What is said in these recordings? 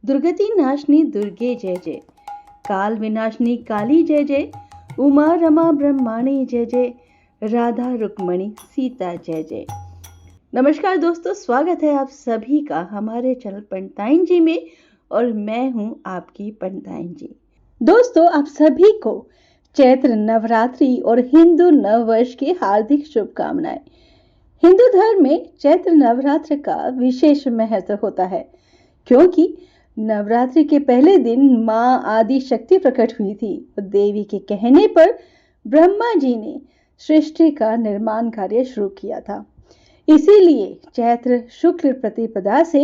दुर्गति नाशनी दुर्गे जय जय, काल विनाशनी काली जय जय, उमा रमा ब्रह्माणी जय जय, राधा रुक्मणी सीता जय जय। नमस्कार दोस्तों, स्वागत है आप सभी का हमारे चैनल पंडिताइन जी में और मैं हूं आपकी पंडिताइन जी। दोस्तों, आप सभी को चैत्र नवरात्रि और हिंदू नववर्ष की हार्दिक शुभकामनाएं। हिंदू धर्म में चैत्र नवरात्र का विशेष महत्व होता है क्योंकि नवरात्रि के पहले दिन मां आदि शक्ति प्रकट हुई थी। देवी के कहने पर ब्रह्मा जी ने सृष्टि का निर्माण कार्य शुरू किया था। इसीलिए चैत्र शुक्ल प्रतिपदा से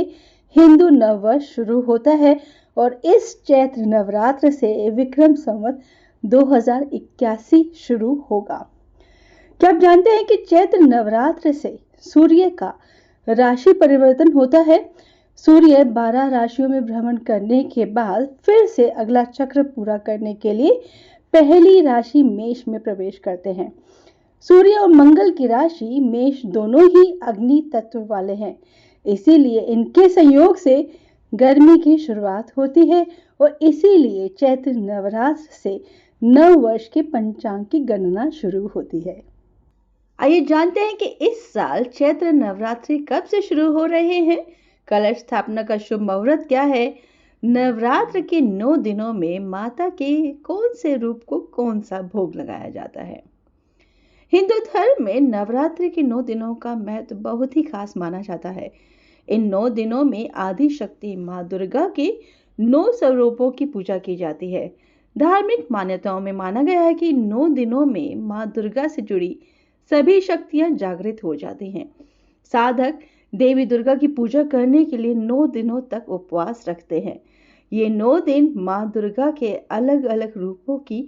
हिंदू नववर्ष शुरू होता है और इस चैत्र नवरात्र से विक्रम संवत 2081 शुरू होगा। क्या आप जानते हैं कि चैत्र नवरात्र से सूर्य का राशि परिवर्तन होता है? सूर्य 12 राशियों में भ्रमण करने के बाद फिर से अगला चक्र पूरा करने के लिए पहली राशि मेष में प्रवेश करते हैं। सूर्य और मंगल की राशि मेष दोनों ही अग्नि तत्व वाले हैं, इसीलिए इनके संयोग से गर्मी की शुरुआत होती है और इसीलिए चैत्र नवरात्र से नव वर्ष के पंचांग की गणना शुरू होती है। आइए जानते हैं कि इस साल चैत्र नवरात्रि कब से शुरू हो रहे हैं। कलश स्थापना का शुभ मुहूर्त क्या है? नवरात्र के 9 दिनों में माता के कौन से रूप को कौन सा भोग लगाया जाता है? हिंदू धर्म में नवरात्रि के 9 दिनों का महत्व बहुत ही खास माना जाता है। इन 9 दिनों में आदि शक्ति मां दुर्गा के 9 स्वरूपों की पूजा की जाती है। धार्मिक मान्यताओं में माना गया है कि 9 दिनों में मां दुर्गा से जुड़ी सभी शक्तियां जागृत हो जाती हैं। साधक देवी दुर्गा की पूजा करने के लिए 9 दिनों तक उपवास रखते हैं। ये 9 दिन मां दुर्गा के अलग अलग रूपों की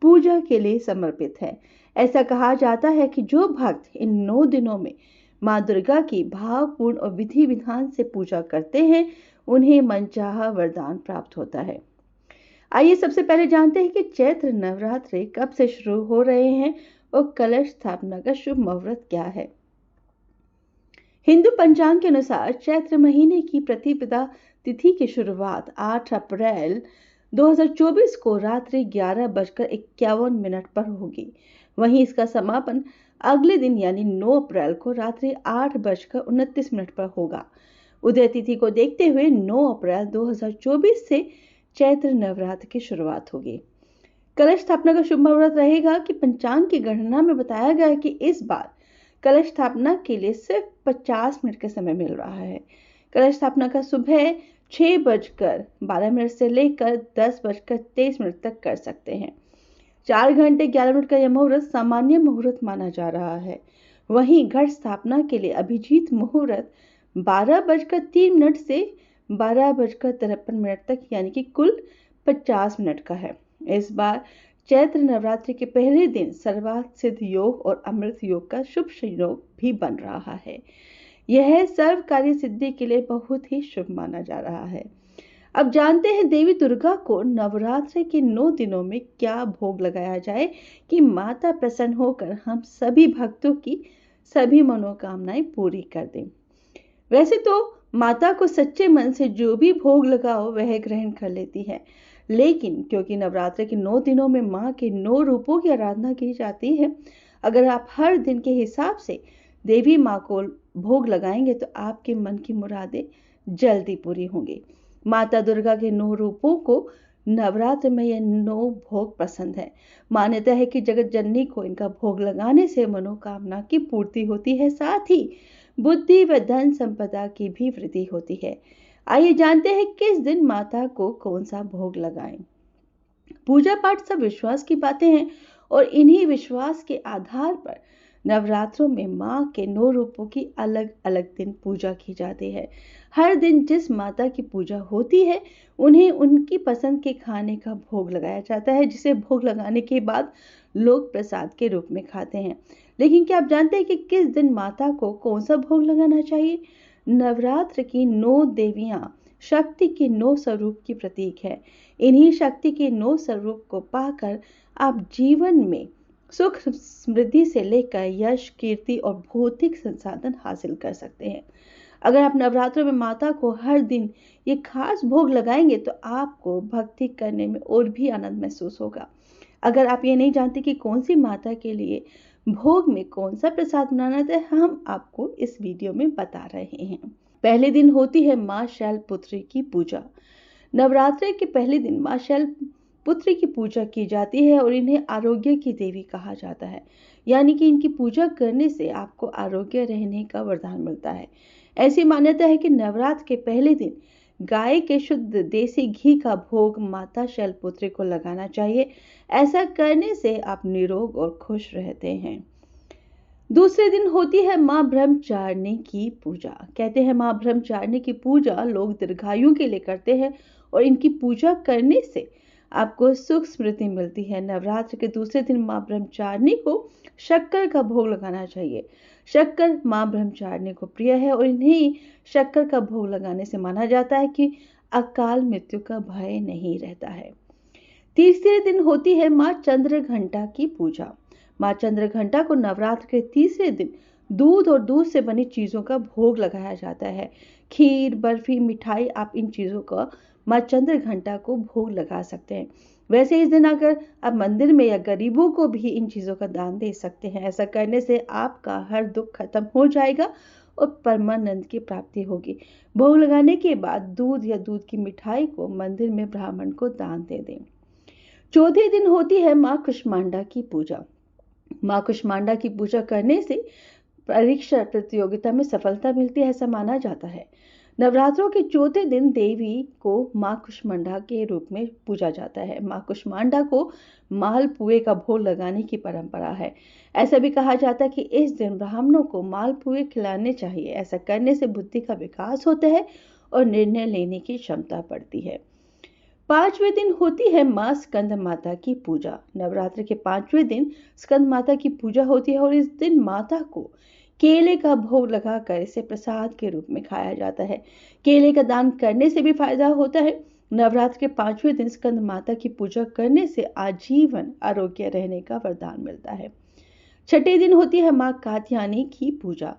पूजा के लिए समर्पित है। ऐसा कहा जाता है कि जो भक्त इन 9 दिनों में मां दुर्गा की भावपूर्ण और विधि विधान से पूजा करते हैं, उन्हें मनचाहा वरदान प्राप्त होता है। आइए सबसे पहले जानते हैं कि चैत्र नवरात्रि कब से शुरू हो रहे हैं और कलश स्थापना का शुभ मुहूर्त क्या है। हिंदू पंचांग के अनुसार चैत्र महीने की प्रतिपदा तिथि की शुरुआत 8 अप्रैल 2024 को रात्रि 11:51 पर होगी। वहीं इसका समापन अगले दिन यानी 9 अप्रैल को रात्रि 8:29 पर होगा। उदय तिथि को देखते हुए 9 अप्रैल 2024 से चैत्र नवरात्र की शुरुआत होगी। कलश स्थापना का शुभ मुहूर्त रहेगा कि पंचांग की गणना में बताया गया है कि इस बार कलश स्थापना के लिए सिर्फ 50 मिनट का समय मिल रहा है। कलश स्थापना का सुबह 6:12 से लेकर 10:23 तक कर सकते हैं। 4 घंटे 11 मिनट का यह मुहूर्त सामान्य मुहूर्त माना जा रहा है। वहीं घट स्थापना के लिए अभिजीत मुहूर्त 12:03 से 12:53 तक यानी कि कुल 50 मिनट का है। इस बार चैत्र नवरात्रि के पहले दिन सर्वार्थ सिद्ध योग और अमृत योग का शुभ संयोग भी बन रहा है। यह सर्व कार्य सिद्धि के लिए बहुत ही शुभ माना जा रहा है। अब जानते हैं देवी दुर्गा को नवरात्रि के 9 दिनों में क्या भोग लगाया जाए कि माता प्रसन्न होकर हम सभी भक्तों की सभी मनोकामनाएं पूरी कर दें। वैसे तो माता को सच्चे मन से जो भी भोग लगाओ वह ग्रहण कर लेती है, लेकिन क्योंकि नवरात्र के 9 दिनों में मां के 9 रूपों की आराधना की जाती है, अगर आप हर दिन के हिसाब से देवी मां को भोग लगाएंगे तो आपके मन की मुरादें जल्दी पूरी होंगी। माता दुर्गा के 9 रूपों को नवरात्र में यह 9 भोग पसंद है। मान्यता है कि जगत जननी को इनका भोग लगाने से मनोकामना की पूर्ति होती है, साथ ही बुद्धि व धन संपदा की भी वृद्धि होती है। आइए जानते हैं किस दिन माता को कौन सा भोग लगाएं। पूजा पाठ सब विश्वास की बातें हैं और इन्हीं विश्वास के आधार पर नवरात्रों में मां के 9 रूपों की अलग अलग दिन पूजा की जाती है। हर दिन जिस माता की पूजा होती है उन्हें उनकी पसंद के खाने का भोग लगाया जाता है, जिसे भोग लगाने के बाद लोग प्रसाद के रूप में खाते हैं। लेकिन क्या आप जानते हैं कि किस दिन माता को कौन सा भोग लगाना चाहिए? नवरात्र की 9 देवियां शक्ति के 9 स्वरूप की प्रतीक है। इन्हीं शक्ति के 9 स्वरूप को पाकर आप जीवन में सुख समृद्धि से लेकर यश कीर्ति और भौतिक संसाधन हासिल कर सकते हैं। अगर आप नवरात्रों में माता को हर दिन ये खास भोग लगाएंगे तो आपको भक्ति करने में और भी आनंद महसूस होगा। अगर आप ये नहीं जानते कि कौन सी माता के लिए भोग में कौन सा प्रसाद बनाना है, हम आपको इस वीडियो में बता रहे हैं। पहले दिन होती है माँ शैलपुत्री की पूजा। नवरात्रि के पहले दिन माँ शैलपुत्री की पूजा की जाती है और इन्हें आरोग्य की देवी कहा जाता है, यानी कि इनकी पूजा करने से आपको आरोग्य रहने का वरदान मिलता है। ऐसी मान्यता है कि नवरात्र के पहले दिन गाय के शुद्ध देसी घी का भोग माता शैलपुत्री को लगाना चाहिए। ऐसा करने से आप निरोग और खुश रहते हैं। दूसरे दिन होती है माँ ब्रह्मचारिणी की पूजा। कहते हैं माँ ब्रह्मचारिणी की पूजा लोग दीर्घायु के लिए करते हैं और इनकी पूजा करने से आपको सुख स्मृति मिलती है। नवरात्र के दूसरे दिन माँ ब्रह्मचारिणी को शक्कर का भोग लगाना चाहिए। शक्कर माँ ब्रह्मचारिणी को प्रिय है और इन्हें शक्कर का भोग लगाने से माना जाता है कि अकाल मृत्यु का भय नहीं रहता है। तीसरे दिन होती है माँ चंद्रघंटा की पूजा। माँ चंद्रघंटा को नवरात्र के तीसरे दिन दूध और दूध से बनी चीजों का भोग लगाया जाता है। खीर, बर्फी, मिठाई, आप इन चीजों का माँ चंद्रघंटा को भोग लगा सकते हैं। वैसे इस दिन अगर आप मंदिर में या गरीबों को भी इन चीजों का दान दे सकते हैं। ऐसा करने से आपका हर दुख खत्म हो जाएगा और परमानंद की प्राप्ति होगी। भोग लगाने के बाद दूध या दूध की मिठाई को मंदिर में ब्राह्मण को दान दे दें। चौथे दिन होती है माँ कुष्मांडा की पूजा। माँ कुष्मांडा की पूजा करने से परीक्षा प्रतियोगिता में सफलता मिलती है, ऐसा माना जाता है। नवरात्रों के चौथे दिन देवी को माँ कुष्मांडा के रूप में पूजा जाता है। माँ कुष्मांडा को मालपुए का भोग लगाने की परंपरा है। ऐसा भी कहा जाता है कि इस दिन ब्राह्मणों को मालपुए खिलाने चाहिए। ऐसा करने से बुद्धि का विकास होता है और निर्णय लेने की क्षमता बढ़ती है। पांचवें दिन होती है माँ स्कंद माता की पूजा। नवरात्र के पांचवें दिन स्कंद माता की पूजा होती है और इस दिन माता को केले का भोग लगाकर इसे प्रसाद के रूप में खाया जाता है। केले का दान करने से भी फायदा होता है। नवरात्र के पांचवें दिन स्कंद माता की पूजा करने से आजीवन आरोग्य रहने का वरदान मिलता है। छठे दिन होती है माँ कात्यायनी की पूजा।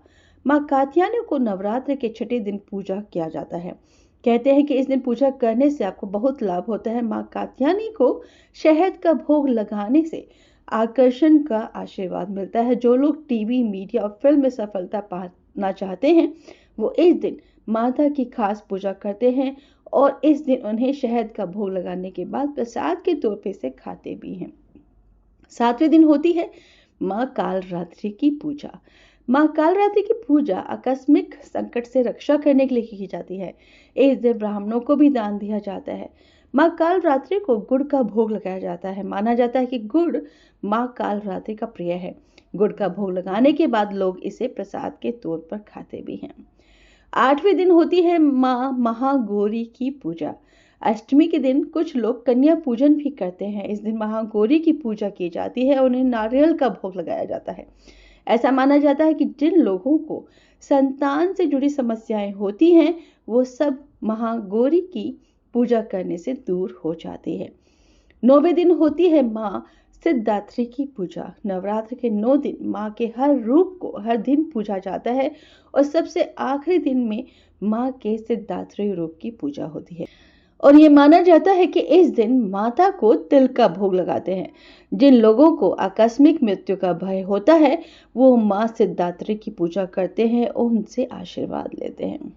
माँ कात्यायनी को नवरात्र के छठे दिन पूजा किया जाता है। कहते हैं कि इस दिन पूजा करने से आपको बहुत लाभ होता है। माँ कात्यायनी को शहद का भोग लगाने से आकर्षण का आशीर्वाद मिलता है। जो लोग टीवी, मीडिया और फिल्म में सफलता पाना चाहते हैं वो इस दिन माता की खास पूजा करते हैं और इस दिन उन्हें शहद का भोग लगाने के बाद प्रसाद के तौर पे इसे खाते भी हैं। सातवें दिन होती है माँ कालरात्रि की पूजा। माँ कालरात्रि की पूजा आकस्मिक संकट से रक्षा करने के लिए की जाती है। इस दिन ब्राह्मणों को भी दान दिया जाता है। माँ कालरात्रि को गुड़ का भोग लगाया जाता है। माना जाता है कि गुड़ माँ कालरात्रि का प्रिय है। गुड़ का भोग लगाने के बाद लोग इसे प्रसाद के तौर पर खाते भी हैं। आठवें दिन होती है माँ महागौरी की पूजा। अष्टमी के दिन कुछ लोग कन्या पूजन भी करते हैं। इस दिन महागौरी की पूजा की जाती है और उन्हें नारियल का भोग लगाया जाता है। ऐसा माना जाता है कि जिन लोगों को संतान से जुड़ी समस्याएं होती हैं वो सब महागौरी की पूजा करने से दूर हो जाती है। 9वें दिन होती है माँ सिद्धात्री की पूजा। नवरात्र के 9 दिन माँ के हर रूप को हर दिन पूजा जाता है और सबसे आखिरी दिन में माँ के सिद्धात्री रूप की पूजा होती है और ये माना जाता है कि इस दिन माता को तिल का भोग लगाते हैं। जिन लोगों को आकस्मिक मृत्यु का भय होता है वो माँ सिद्धात्री की पूजा करते हैं और उनसे आशीर्वाद लेते हैं।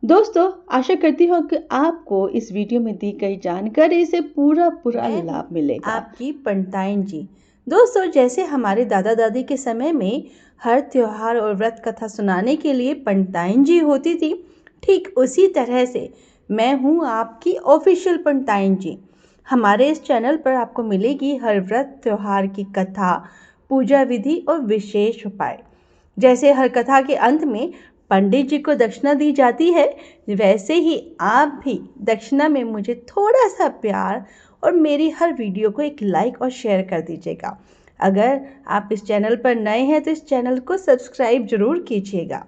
दोस्तों, आशा करती हूँ कि आपको इस वीडियो में दी गई जानकारी से पूरा लाभ मिलेगा। आपकी पंडिताइन जी। दोस्तों, जैसे हमारे दादा दादी के समय में हर त्योहार और व्रत कथा सुनाने के लिए पंडिताइन जी होती थी, ठीक उसी तरह से मैं हूँ आपकी ऑफिशियल पंडिताइन जी। हमारे इस चैनल पर आपको मिलेगी हर व्रत त्योहार की कथा, पूजा विधि और विशेष उपाय। जैसे हर कथा के अंत में पंडित जी को दक्षिणा दी जाती है, वैसे ही आप भी दक्षिणा में मुझे थोड़ा सा प्यार और मेरी हर वीडियो को एक लाइक और शेयर कर दीजिएगा। अगर आप इस चैनल पर नए हैं तो इस चैनल को सब्सक्राइब जरूर कीजिएगा।